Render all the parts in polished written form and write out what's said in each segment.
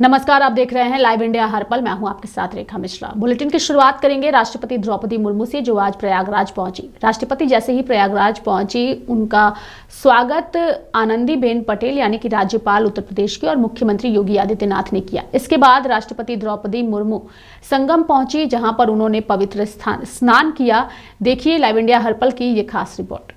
नमस्कार, आप देख रहे हैं लाइव इंडिया हर पल। मैं हूं आपके साथ रेखा मिश्रा। बुलेटिन की शुरुआत करेंगे राष्ट्रपति द्रौपदी मुर्मू से, जो आज प्रयागराज पहुंची। राष्ट्रपति जैसे ही प्रयागराज पहुंची, उनका स्वागत आनंदीबेन पटेल यानी कि राज्यपाल उत्तर प्रदेश की और मुख्यमंत्री योगी आदित्यनाथ ने किया। इसके बाद राष्ट्रपति द्रौपदी मुर्मू संगम पहुंची, जहां पर उन्होंने पवित्र स्नान किया। देखिए लाइव इंडिया हर पल की ये खास रिपोर्ट।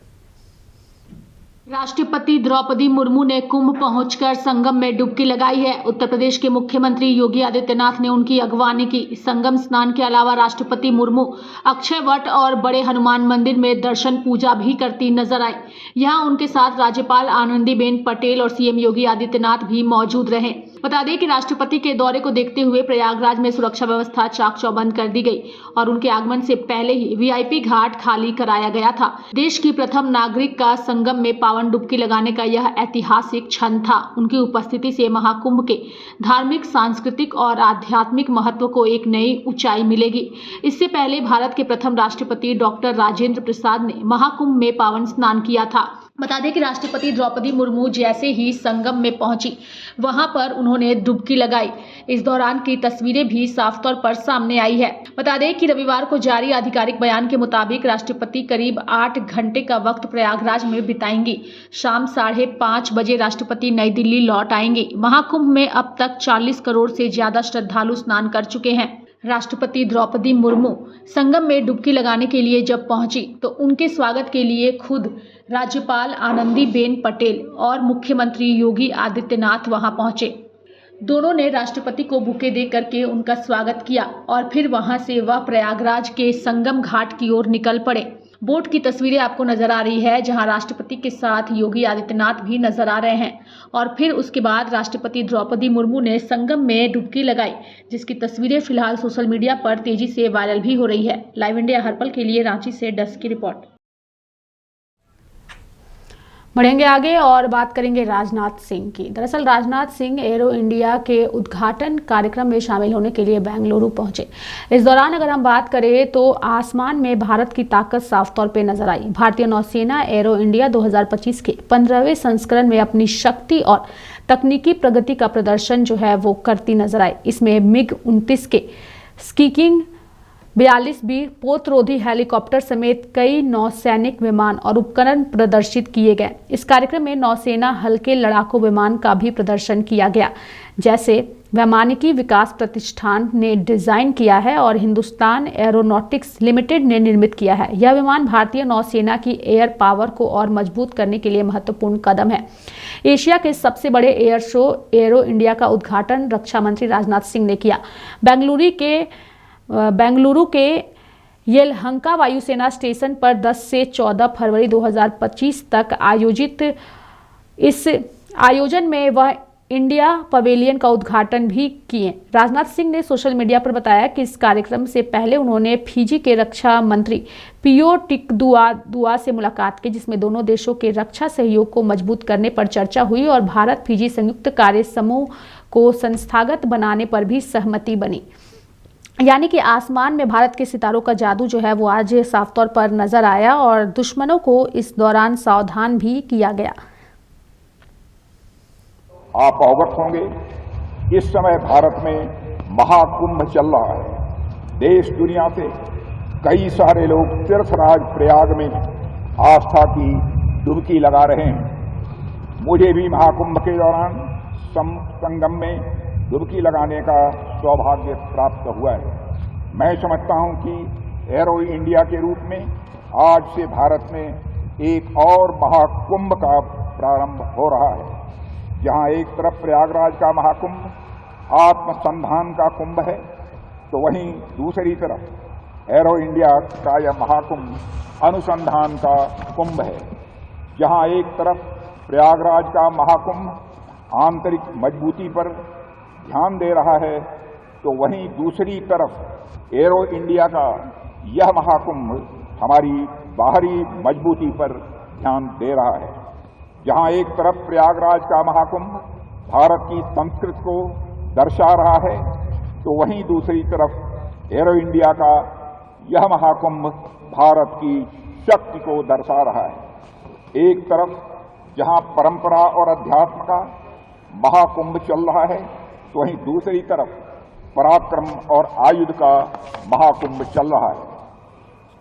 राष्ट्रपति द्रौपदी मुर्मू ने कुंभ पहुंचकर संगम में डुबकी लगाई है। उत्तर प्रदेश के मुख्यमंत्री योगी आदित्यनाथ ने उनकी अगवानी की। संगम स्नान के अलावा राष्ट्रपति मुर्मू अक्षय वट और बड़े हनुमान मंदिर में दर्शन पूजा भी करती नजर आई। यहां उनके साथ राज्यपाल आनंदीबेन पटेल और सीएम योगी आदित्यनाथ भी मौजूद रहे। बता दें कि राष्ट्रपति के दौरे को देखते हुए प्रयागराज में सुरक्षा व्यवस्था चाक चौबंद कर दी गई और उनके आगमन से पहले ही वीआईपी घाट खाली कराया गया था। देश की प्रथम नागरिक का संगम में पावन डुबकी लगाने का यह ऐतिहासिक क्षण था। उनकी उपस्थिति से महाकुंभ के धार्मिक, सांस्कृतिक और आध्यात्मिक महत्व को एक नई ऊंचाई मिलेगी। इससे पहले भारत के प्रथम राष्ट्रपति डॉक्टर राजेंद्र प्रसाद ने महाकुंभ में पावन स्नान किया था। बता दें कि राष्ट्रपति द्रौपदी मुर्मू जैसे ही संगम में पहुंची, वहां पर उन्होंने डुबकी लगाई। इस दौरान की तस्वीरें भी साफ तौर पर सामने आई है। बता दें कि रविवार को जारी आधिकारिक बयान के मुताबिक राष्ट्रपति करीब 8 घंटे का वक्त प्रयागराज में बिताएंगी। शाम 5:30 बजे राष्ट्रपति नई दिल्ली लौट आएंगे। महाकुंभ में अब तक 40 करोड़ से ज्यादा श्रद्धालु स्नान कर चुके हैं। राष्ट्रपति द्रौपदी मुर्मू संगम में डुबकी लगाने के लिए जब पहुंची, तो उनके स्वागत के लिए खुद राज्यपाल आनंदीबेन पटेल और मुख्यमंत्री योगी आदित्यनाथ वहां पहुंचे। दोनों ने राष्ट्रपति को बुके दे करके उनका स्वागत किया और फिर वहां से वह प्रयागराज के संगम घाट की ओर निकल पड़े। बोट की तस्वीरें आपको नजर आ रही है, जहां राष्ट्रपति के साथ योगी आदित्यनाथ भी नजर आ रहे हैं। और फिर उसके बाद राष्ट्रपति द्रौपदी मुर्मू ने संगम में डुबकी लगाई, जिसकी तस्वीरें फिलहाल सोशल मीडिया पर तेजी से वायरल भी हो रही है। लाइव इंडिया हर पल के लिए रांची से डेस्क की रिपोर्ट। बढ़ेंगे आगे और बात करेंगे राजनाथ सिंह की। दरअसल राजनाथ सिंह एरो इंडिया के उद्घाटन कार्यक्रम में शामिल होने के लिए बेंगलुरु पहुंचे। इस दौरान अगर हम बात करें तो आसमान में भारत की ताकत साफ तौर पे नजर आई। भारतीय नौसेना एरो इंडिया 2025 के 15वें संस्करण में अपनी शक्ति और तकनीकी प्रगति का प्रदर्शन जो है वो करती नजर आई। इसमें MiG-29 के स्कीकिंग 42B पोतरोधी हेलीकॉप्टर समेत कई नौसैनिक विमान और उपकरण प्रदर्शित किए गए। इस कार्यक्रम में नौसेना हल्के लड़ाकू विमान का भी प्रदर्शन किया गया, जैसे वैमानिकी विकास प्रतिष्ठान ने डिजाइन किया है और हिंदुस्तान एरोनॉटिक्स लिमिटेड ने निर्मित किया है। यह विमान भारतीय नौसेना की एयर पावर को और मजबूत करने के लिए महत्वपूर्ण कदम है। एशिया के सबसे बड़े एयर शो एरो इंडिया का उद्घाटन रक्षा मंत्री राजनाथ सिंह ने किया। बेंगलुरु के येलहंका वायुसेना स्टेशन पर 10 से 14 फरवरी 2025 तक आयोजित इस आयोजन में वह इंडिया पवेलियन का उद्घाटन भी किए। राजनाथ सिंह ने सोशल मीडिया पर बताया कि इस कार्यक्रम से पहले उन्होंने फिजी के रक्षा मंत्री पियो टिकडुआ से मुलाकात की, जिसमें दोनों देशों के रक्षा सहयोग को मजबूत करने पर चर्चा हुई और भारत फिजी संयुक्त कार्य समूह को संस्थागत बनाने पर भी सहमति बनी। यानी कि आसमान में भारत के सितारों का जादू जो है वो आज साफ तौर पर नजर आया और दुश्मनों को इस दौरान सावधान भी किया गया। आप अवगत होंगे, इस समय भारत में महाकुंभ चल रहा है। देश दुनिया से कई सारे लोग तीर्थराज प्रयाग में आस्था की डुबकी लगा रहे हैं। मुझे भी महाकुंभ के दौरान संगम में डुबकी लगाने का सौभाग्य प्राप्त हुआ है। मैं समझता हूं कि एरो इंडिया के रूप में आज से भारत में एक और महाकुंभ का प्रारंभ हो रहा है, जहां एक तरफ प्रयागराज का महाकुंभ आत्मसंधान का कुंभ है, तो वहीं दूसरी तरफ एरो इंडिया का यह महाकुंभ अनुसंधान का कुंभ है। जहां एक तरफ प्रयागराज का महाकुंभ आंतरिक मजबूती पर ध्यान दे रहा है, तो वहीं दूसरी तरफ एरो इंडिया का यह महाकुंभ हमारी बाहरी मजबूती पर ध्यान दे रहा है। जहां एक तरफ प्रयागराज का महाकुंभ भारत की संस्कृति को दर्शा रहा है, तो वहीं दूसरी तरफ एरो इंडिया का यह महाकुंभ भारत की शक्ति को दर्शा रहा है। एक तरफ जहां परंपरा और अध्यात्म का महाकुंभ चल रहा है, तो वहीं दूसरी तरफ पराक्रम और आयुध का महाकुंभ चल रहा है।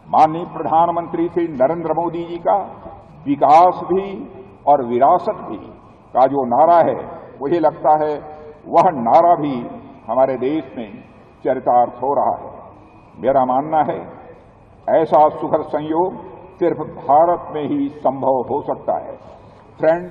माननीय प्रधानमंत्री श्री नरेंद्र मोदी जी का विकास भी और विरासत भी का जो नारा है, मुझे लगता है वह नारा भी हमारे देश में चरितार्थ हो रहा है। मेरा मानना है ऐसा सुखद संयोग सिर्फ भारत में ही संभव हो सकता है। फ्रेंड,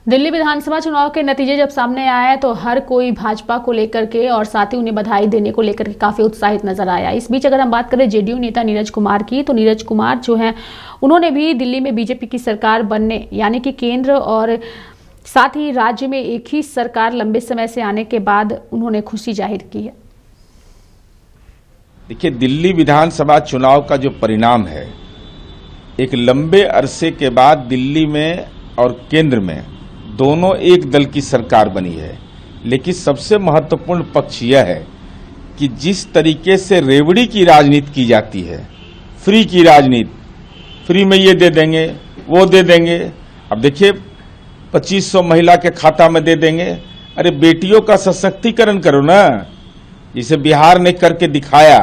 दिल्ली विधानसभा चुनाव के नतीजे जब सामने आए तो हर कोई भाजपा को लेकर के और साथ ही उन्हें बधाई देने को लेकर के काफी उत्साहित नजर आया। इस बीच अगर हम बात करें जेडीयू नेता नीरज कुमार की, तो नीरज कुमार जो हैं उन्होंने भी दिल्ली में बीजेपी की सरकार बनने यानी कि केंद्र और साथ ही राज्य में एक ही सरकार लंबे समय से आने के बाद उन्होंने खुशी जाहिर की है। देखिए, दिल्ली विधानसभा चुनाव का जो परिणाम है, एक लंबे अरसे के बाद दिल्ली में और केंद्र में दोनों एक दल की सरकार बनी है। लेकिन सबसे महत्वपूर्ण पक्ष यह है कि जिस तरीके से रेवड़ी की राजनीति की जाती है, फ्री की राजनीति, फ्री में ये दे देंगे, वो दे देंगे। अब देखिए 2500 महिला के खाता में दे देंगे। अरे बेटियों का सशक्तिकरण करो ना, जिसे बिहार ने करके दिखाया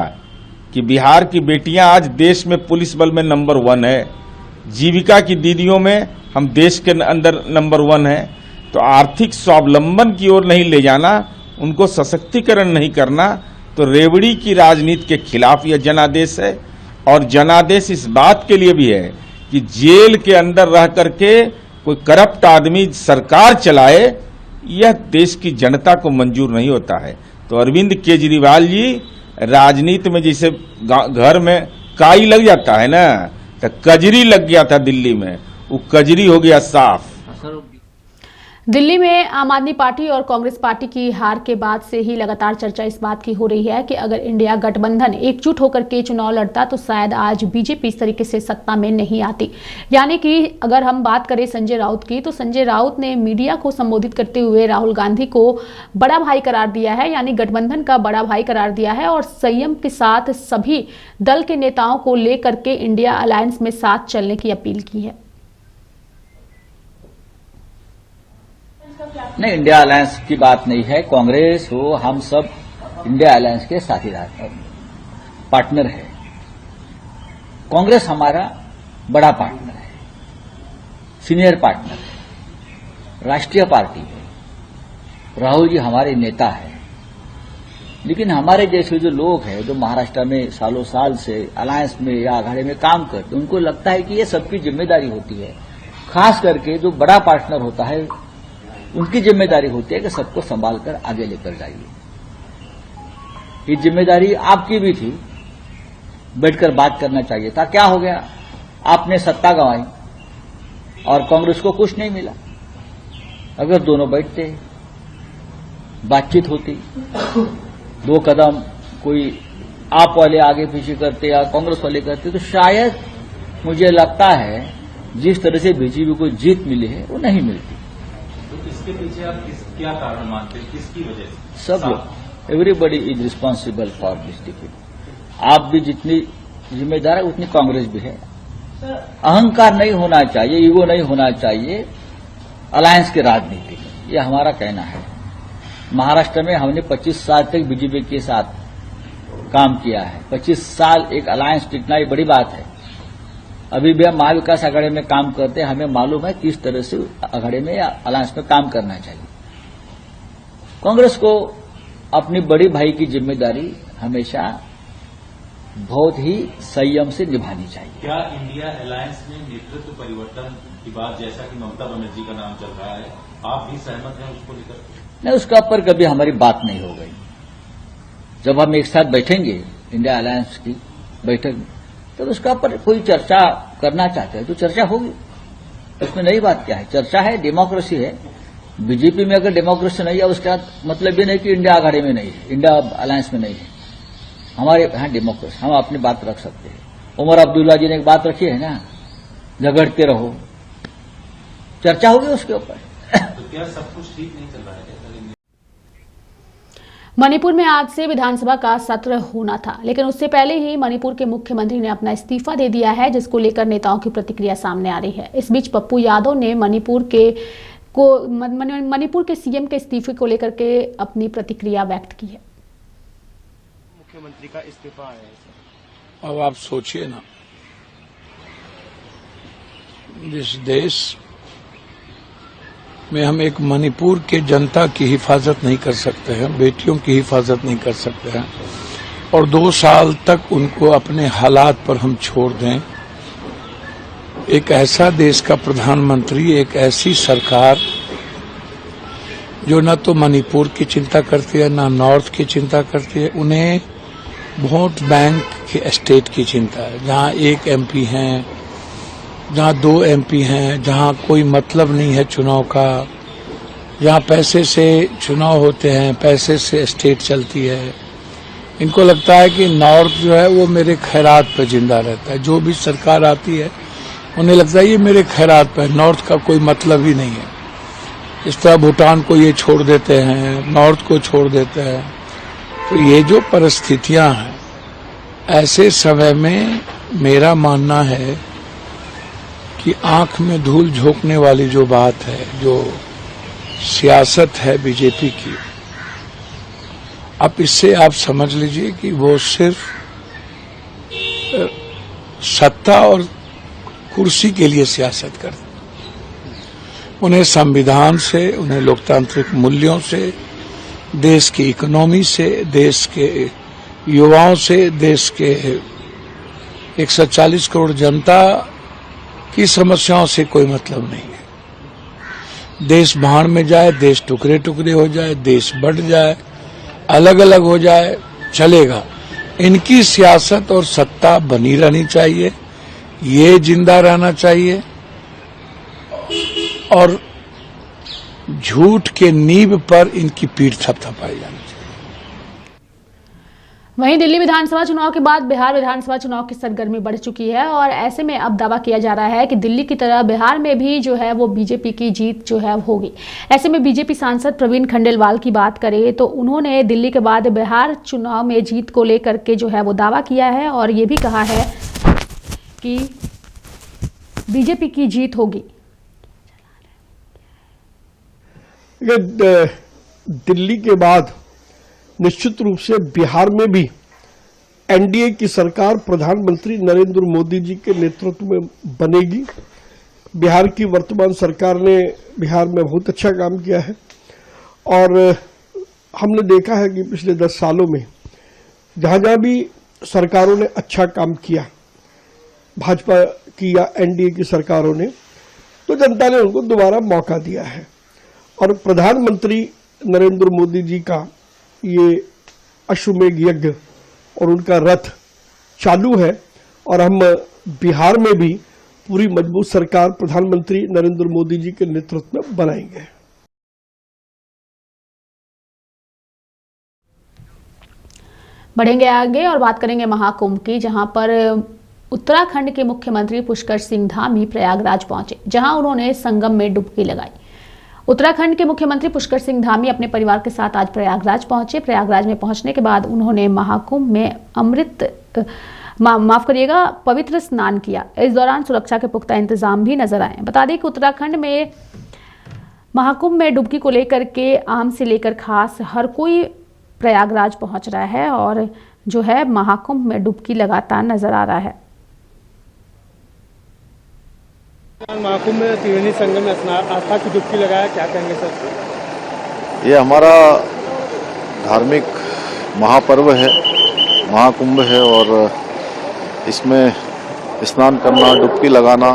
कि बिहार की बेटियां आज देश में पुलिस बल में नंबर 1 है, जीविका की दीदियों में हम देश के अंदर नंबर 1 है। तो आर्थिक स्वावलंबन की ओर नहीं ले जाना, उनको सशक्तिकरण नहीं करना, तो रेवड़ी की राजनीति के खिलाफ यह जनादेश है। और जनादेश इस बात के लिए भी है कि जेल के अंदर रह करके कोई करप्ट आदमी सरकार चलाए, यह देश की जनता को मंजूर नहीं होता है। तो अरविंद केजरीवाल जी राजनीति में जैसे घर में काई लग जाता है ना, तो कजरी लग गया था दिल्ली में, वो कजरी हो गया साफ। दिल्ली में आम आदमी पार्टी और कांग्रेस पार्टी की हार के बाद से ही लगातार चर्चा इस बात की हो रही है कि अगर इंडिया गठबंधन एकजुट होकर के चुनाव लड़ता तो शायद आज बीजेपी इस तरीके से सत्ता में नहीं आती। यानी कि अगर हम बात करें संजय राउत की, तो संजय राउत ने मीडिया को संबोधित करते हुए राहुल गांधी को बड़ा भाई करार दिया है, यानी गठबंधन का बड़ा भाई करार दिया है और संयम के साथ सभी दल के नेताओं को लेकर के इंडिया अलायंस में साथ चलने की अपील की है। नहीं, इंडिया अलायंस की बात नहीं है। कांग्रेस हो, हम सब इंडिया अलायंस के साथीदार पार्टनर है। कांग्रेस हमारा बड़ा पार्टनर है, सीनियर पार्टनर है, राष्ट्रीय पार्टी है। राहुल जी हमारे नेता है। लेकिन हमारे जैसे जो लोग हैं, जो महाराष्ट्र में सालों साल से अलायंस में या अखाड़े में काम करते, उनको लगता है कि ये सबकी जिम्मेदारी होती है। खास करके जो बड़ा पार्टनर होता है, उनकी जिम्मेदारी होती है कि सबको संभाल कर आगे लेकर जाइए। ये जिम्मेदारी आपकी भी थी, बैठकर बात करना चाहिए था। क्या हो गया, आपने सत्ता गंवाई और कांग्रेस को कुछ नहीं मिला। अगर दोनों बैठते, बातचीत होती, 2 कदम कोई आप वाले आगे पीछे करते या कांग्रेस वाले करते, तो शायद मुझे लगता है जिस तरह से बीजेपी को जीत मिली है वो नहीं मिलती। इसके पीछे आप क्या कारण मानते हैं, किसकी वजह से? सब लोग, everybody is responsible for this defeat. आप भी जितनी जिम्मेदार है उतनी कांग्रेस भी है। अहंकार नहीं होना चाहिए, ईगो नहीं होना चाहिए अलायंस की राजनीति में, यह हमारा कहना है। महाराष्ट्र में हमने 25 साल तक बीजेपी के साथ काम किया है। 25 साल एक अलायंस टिकना एक बड़ी बात है। अभी भी हम महाविकास अघाड़ी में काम करते हैं, हमें मालूम है किस तरह से अघाड़ी में या अलायंस में काम करना चाहिए। कांग्रेस को अपनी बड़ी भाई की जिम्मेदारी हमेशा बहुत ही संयम से निभानी चाहिए। क्या इंडिया अलायंस में नेतृत्व परिवर्तन की बात, जैसा कि ममता बनर्जी का नाम चल रहा है, आप भी सहमत हैं उसको लेकर? नहीं, उसका पर कभी हमारी बात नहीं हो गई। जब हम एक साथ बैठेंगे इंडिया अलायंस की बैठक, तो उसका पर कोई चर्चा करना चाहते हैं तो चर्चा होगी, उसमें नई बात क्या है। चर्चा है, डेमोक्रेसी है। बीजेपी में अगर डेमोक्रेसी नहीं है उसका मतलब ये नहीं कि इंडिया आघाड़ी में नहीं है, इंडिया अलायंस में नहीं है। हमारे यहाँ डेमोक्रेसी, हम अपनी बात रख सकते हैं। उमर अब्दुल्ला जी ने एक बात रखी है ना, झगड़ते रहो, चर्चा होगी उसके ऊपर। तो क्या सब कुछ ठीक नहीं चल रहा है? मणिपुर में आज से विधानसभा का सत्र होना था, लेकिन उससे पहले ही मणिपुर के मुख्यमंत्री ने अपना इस्तीफा दे दिया है, जिसको लेकर नेताओं की प्रतिक्रिया सामने आ रही है। इस बीच पप्पू यादव ने मणिपुर के मणिपुर के सीएम के इस्तीफे को लेकर के अपनी प्रतिक्रिया व्यक्त की है। मुख्यमंत्री का इस्तीफा आया है सर। अब आप सोचिए ना, जिस देश में हम एक मणिपुर के जनता की हिफाजत नहीं कर सकते हैं, बेटियों की हिफाजत नहीं कर सकते हैं, और 2 साल तक उनको अपने हालात पर हम छोड़ दें, एक ऐसा देश का प्रधानमंत्री, एक ऐसी सरकार जो न तो मणिपुर की चिंता करती है, न नॉर्थ की चिंता करती है, उन्हें वोट बैंक के स्टेट की चिंता है, जहां 1 MP हैं, जहां 2 MP हैं, जहां कोई मतलब नहीं है चुनाव का, जहां पैसे से चुनाव होते हैं, पैसे से स्टेट चलती है। इनको लगता है कि नॉर्थ जो है वो मेरे खैरात पर जिंदा रहता है। जो भी सरकार आती है उन्हें लगता है ये मेरे खैरात पर, नॉर्थ का कोई मतलब ही नहीं है। इस तरह भूटान को ये छोड़ देते हैं, नॉर्थ को छोड़ देते हैं। तो ये जो परिस्थितियां हैं, ऐसे समय में मेरा मानना है कि आंख में धूल झोंकने वाली जो बात है, जो सियासत है बीजेपी की, अब इससे आप समझ लीजिए कि वो सिर्फ सत्ता और कुर्सी के लिए सियासत करते। उन्हें संविधान से, उन्हें लोकतांत्रिक मूल्यों से, देश की इकोनॉमी से, देश के युवाओं से, देश के 140 करोड़ जनता की समस्याओं से कोई मतलब नहीं है। देश भाड़ में जाए, देश टुकड़े टुकड़े हो जाए, देश बढ़ जाए, अलग अलग हो जाए, चलेगा। इनकी सियासत और सत्ता बनी रहनी चाहिए, ये जिंदा रहना चाहिए, और झूठ के नींव पर इनकी पीठ थपथपाई जानी चाहिए। वहीं दिल्ली विधानसभा चुनाव के बाद बिहार विधानसभा चुनाव की सरगर्मी बढ़ चुकी है और ऐसे में अब दावा किया जा रहा है कि दिल्ली की तरह बिहार में भी जो है वो बीजेपी की जीत जो है होगी। ऐसे में बीजेपी सांसद प्रवीण खंडेलवाल की बात करें तो उन्होंने दिल्ली के बाद बिहार चुनाव में जीत को लेकर के जो है वो दावा किया है और ये भी कहा है कि बीजेपी की जीत होगी। दिल्ली के बाद निश्चित रूप से बिहार में भी एनडीए की सरकार प्रधानमंत्री नरेंद्र मोदी जी के नेतृत्व में बनेगी। बिहार की वर्तमान सरकार ने बिहार में बहुत अच्छा काम किया है और हमने देखा है कि पिछले 10 सालों में जहां जहां भी सरकारों ने अच्छा काम किया, भाजपा की या एनडीए की सरकारों ने, तो जनता ने उनको दोबारा मौका दिया है। और प्रधानमंत्री नरेंद्र मोदी जी का ये अश्वमेघ यज्ञ और उनका रथ चालू है और हम बिहार में भी पूरी मजबूत सरकार प्रधानमंत्री नरेंद्र मोदी जी के नेतृत्व में बनाएंगे। बढ़ेंगे आगे और बात करेंगे महाकुंभ की, जहां पर उत्तराखंड के मुख्यमंत्री पुष्कर सिंह धामी प्रयागराज पहुंचे, जहां उन्होंने संगम में डुबकी लगाई। उत्तराखंड के मुख्यमंत्री पुष्कर सिंह धामी अपने परिवार के साथ आज प्रयागराज पहुंचे। प्रयागराज में पहुंचने के बाद उन्होंने महाकुंभ में पवित्र स्नान किया। इस दौरान सुरक्षा के पुख्ता इंतजाम भी नजर आए। बता दें कि उत्तराखंड में महाकुंभ में डुबकी को लेकर के आम से लेकर खास हर कोई प्रयागराज पहुंच रहा है और जो है महाकुंभ में डुबकी लगातार नजर आ रहा है। महाकुंभ में त्रिवेणी संगम में आस्था की डुबकी लगाया, क्या कहेंगे सर? ये हमारा धार्मिक महापर्व है, महाकुंभ है और इसमें स्नान करना, डुबकी लगाना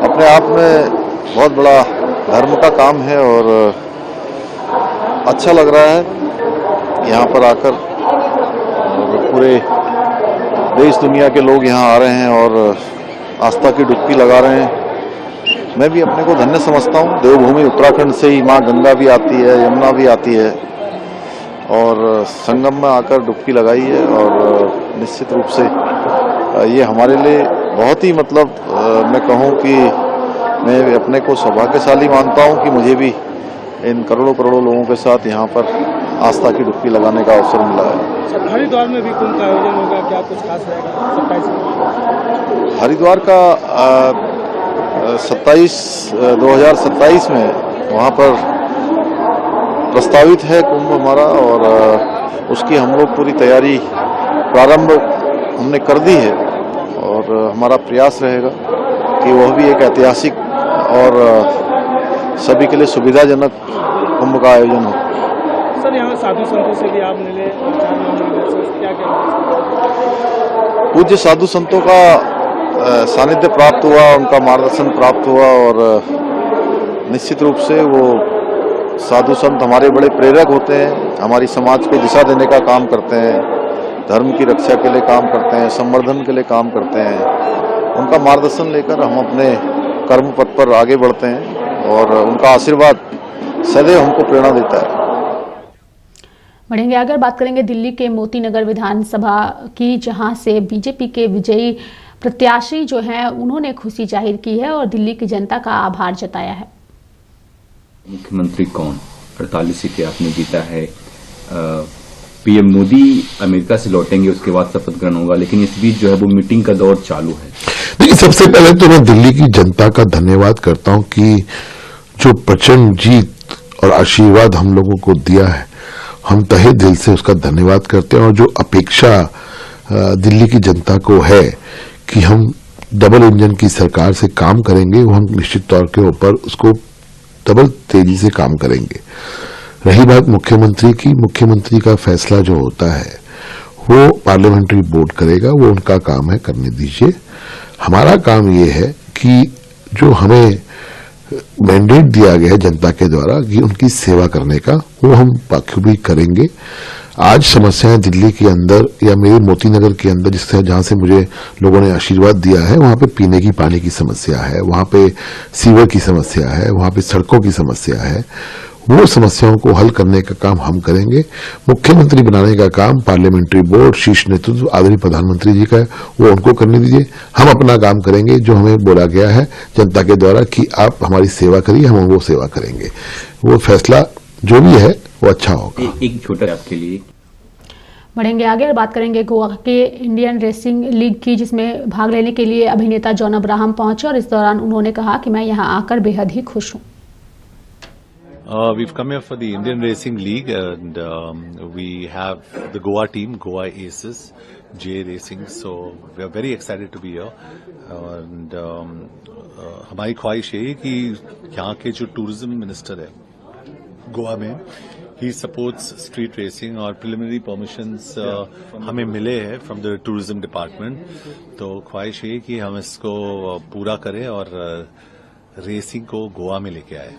अपने आप में बहुत बड़ा धर्म का काम है और अच्छा लग रहा है यहाँ पर आकर। और पूरे देश दुनिया के लोग यहाँ आ रहे हैं और आस्था की डुबकी लगा रहे हैं। मैं भी अपने को धन्य समझता हूँ। देवभूमि उत्तराखंड से ही माँ गंगा भी आती है, यमुना भी आती है और संगम में आकर डुबकी लगाई है और निश्चित रूप से ये हमारे लिए बहुत ही मैं कहूँ कि मैं अपने को सौभाग्यशाली मानता हूँ कि मुझे भी इन करोड़ों करोड़ों लोगों के साथ यहाँ पर आस्था की डुबकी लगाने का अवसर मिला है। हरिद्वार में भी कुंभ का आयोजन होगा, क्या कुछ खास रहेगा? 27 हरिद्वार का 2027 में वहाँ पर प्रस्तावित है कुंभ हमारा, और उसकी हम लोग पूरी तैयारी प्रारंभ हमने कर दी है, और हमारा प्रयास रहेगा कि वह भी एक ऐतिहासिक और सभी के लिए सुविधाजनक कुंभ का आयोजन हो। सर, यहाँ साधु संतों से भी आप मिले, क्या कहना? पूज्य साधु संतों का सानिध्य प्राप्त हुआ, उनका मार्गदर्शन प्राप्त हुआ, और निश्चित रूप से वो साधु संत हमारे बड़े प्रेरक होते हैं, हमारी समाज को दिशा देने का काम करते हैं, धर्म की रक्षा के लिए काम करते हैं, संवर्धन के लिए काम करते हैं। उनका मार्गदर्शन लेकर हम अपने कर्म पथ पर आगे बढ़ते हैं, और उनका आशीर्वाद सदैव हमको प्रेरणा देता है। बढ़ेंगे अगर बात करेंगे दिल्ली के मोती नगर विधानसभा की, जहां से बीजेपी के विजयी प्रत्याशी जो हैं उन्होंने खुशी जाहिर की है और दिल्ली की जनता का आभार जताया है। मुख्यमंत्री कौन, 48 सीटें आपने जीता है, पीएम मोदी अमेरिका से लौटेंगे, उसके बाद शपथ ग्रहण होगा, लेकिन इस बीच जो है वो मीटिंग का दौर चालू है। देखिए, सबसे पहले तो मैं दिल्ली की जनता का धन्यवाद करता हूं कि जो प्रचंड जीत और आशीर्वाद हम लोगों को दिया है, हम तहे दिल से उसका धन्यवाद करते हैं। और जो अपेक्षा दिल्ली की जनता को है कि हम डबल इंजन की सरकार से काम करेंगे, वो हम निश्चित तौर के ऊपर उसको डबल तेजी से काम करेंगे। रही बात मुख्यमंत्री की, मुख्यमंत्री का फैसला जो होता है वो पार्लियामेंट्री बोर्ड करेगा, वो उनका काम है, करने दीजिए। हमारा काम ये है कि जो हमें मैंडेट दिया गया है जनता के द्वारा कि उनकी सेवा करने का, वो हम बखूबी करेंगे। आज समस्याएं दिल्ली के अंदर या मेरे मोती नगर के अंदर, जिससे जहां से मुझे लोगों ने आशीर्वाद दिया है, वहां पे पीने की पानी की समस्या है, वहां पे सीवर की समस्या है, वहां पे सड़कों की समस्या है। वो समस्याओं को हल करने का काम हम करेंगे। मुख्यमंत्री बनाने का काम पार्लियामेंट्री बोर्ड, शीर्ष नेतृत्व आदरणीय प्रधानमंत्री जी का है, वो उनको करने दीजिए। हम अपना काम करेंगे जो हमें बोला गया है जनता के द्वारा कि आप हमारी सेवा करिए, हम वो सेवा करेंगे। वो फैसला जो भी है वो अच्छा होगा। एक छोटा आपके लिए बढ़ेंगे आगे और बात करेंगे गोवा के इंडियन रेसिंग लीग की, जिसमें भाग लेने के लिए अभिनेता जॉन अब्राहम पहुंचे और इस दौरान उन्होंने कहा कि मैं यहां आकर बेहद ही खुश हूं। We've come here for the Indian Racing League, and we have the Goa team, Goa Aces, J Racing. So we are very excited to be here. And हमारी ख्वाहिश है कि यहाँ के जो टूरिज्म मिनिस्टर है गोवा में, he supports street racing और preliminary permissions हमें मिले हैं from the tourism department. तो ख्वाहिश है कि हम इसको पूरा करें और रेसिंग को गोवा में लेके आए।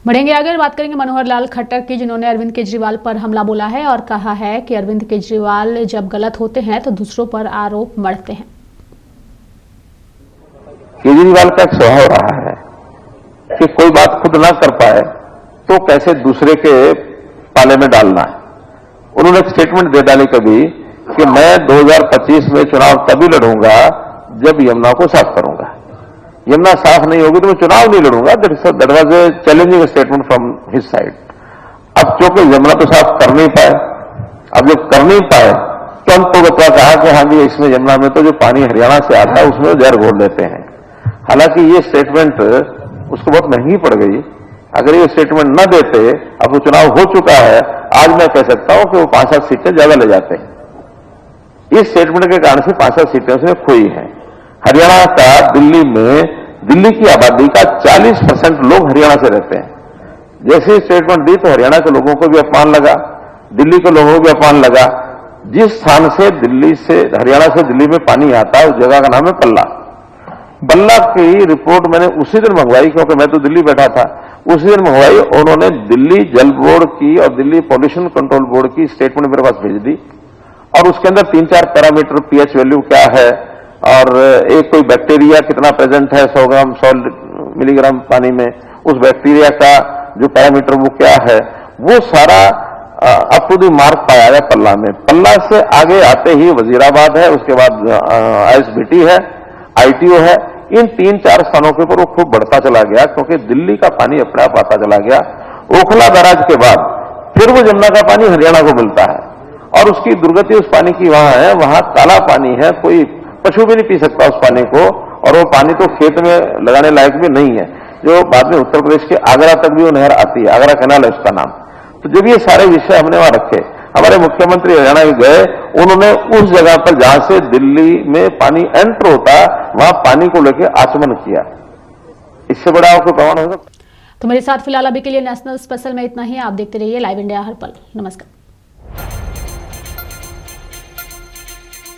बढ़ेंगे आगे बात करेंगे मनोहर लाल खट्टर की, जिन्होंने अरविंद केजरीवाल पर हमला बोला है और कहा है कि अरविंद केजरीवाल जब गलत होते हैं तो दूसरों पर आरोप मढ़ते हैं। केजरीवाल का एक स्वभाव रहा है कि कोई बात खुद ना कर पाए तो कैसे दूसरे के पाले में डालना है। उन्होंने एक स्टेटमेंट दे डाली कभी कि मैं 2025 में चुनाव तभी लड़ूंगा जब यमुना को साफ करूंगा। यमुना साफ नहीं होगी तो मैं चुनाव नहीं लड़ूंगा। That was a challenging statement from his side. अब क्योंकि यमुना तो साफ कर नहीं पाए, अब जब कर नहीं पाए तो हम तो कहा कि हाँ जी इसमें यमुना में तो जो पानी हरियाणा से आता है उसमें जहर घोल देते हैं। हालांकि ये स्टेटमेंट उसको बहुत महंगी पड़ गई। अगर ये स्टेटमेंट न देते, अब वो चुनाव हो चुका है, आज मैं कह सकता हूं कि वो 5-7 सीटें ज्यादा ले जाते हैं। इस स्टेटमेंट के कारण से 5-7 सीटें उसने खोई हैं। हरियाणा का दिल्ली में, दिल्ली की आबादी का 40% लोग हरियाणा से रहते हैं। जैसे ही स्टेटमेंट दी तो हरियाणा के लोगों को भी अपमान लगा, दिल्ली के लोगों को भी अपमान लगा। जिस स्थान से हरियाणा से दिल्ली में पानी आता है उस जगह का नाम है पल्ला। बल्ला की रिपोर्ट मैंने उसी दिन मंगवाई, क्योंकि मैं तो दिल्ली बैठा था। उसी दिन मंगवाई, उन्होंने दिल्ली जल बोर्ड की और दिल्ली पॉल्यूशन कंट्रोल बोर्ड की स्टेटमेंट मेरे पास भेज दी और उसके अंदर 3-4 पैरामीटर, पीएच वैल्यू क्या है और एक कोई बैक्टीरिया कितना प्रेजेंट है 100 ग्राम 100 मिलीग्राम पानी में, उस बैक्टीरिया का जो पैरामीटर वो क्या है, वो सारा अप टू द मार्क पाया गया पल्ला में। पल्ला से आगे आते ही वजीराबाद है, उसके बाद आईएसबीटी है, आईटीओ है। इन 3-4 स्थानों के ऊपर वो खूब बढ़ता चला गया, क्योंकि दिल्ली का पानी अपने आप आता चला गया। ओखला बैराज के बाद फिर वो यमुना का पानी हरियाणा को मिलता है और उसकी दुर्गति उस पानी की वहां है, वहां काला पानी है, कोई पशु भी नहीं पी सकता उस पानी को, और वो पानी तो खेत में लगाने लायक भी नहीं है, जो बाद में उत्तर प्रदेश के आगरा तक भी वो नहर आती है, आगरा कैनाल है उसका नाम। तो जब ये सारे विषय हमने वहां रखे, हमारे मुख्यमंत्री हरियाणा गए, उन्होंने उस जगह पर जहां से दिल्ली में पानी एंटर होता वहां पानी को लेकर आचमन किया। इससे बड़ा आपको प्रमाण होगा। तो मेरे साथ फिलहाल अभी के लिए नेशनल स्पेशल में इतना ही। आप देखते रहिए लाइव इंडिया हर पल। नमस्कार।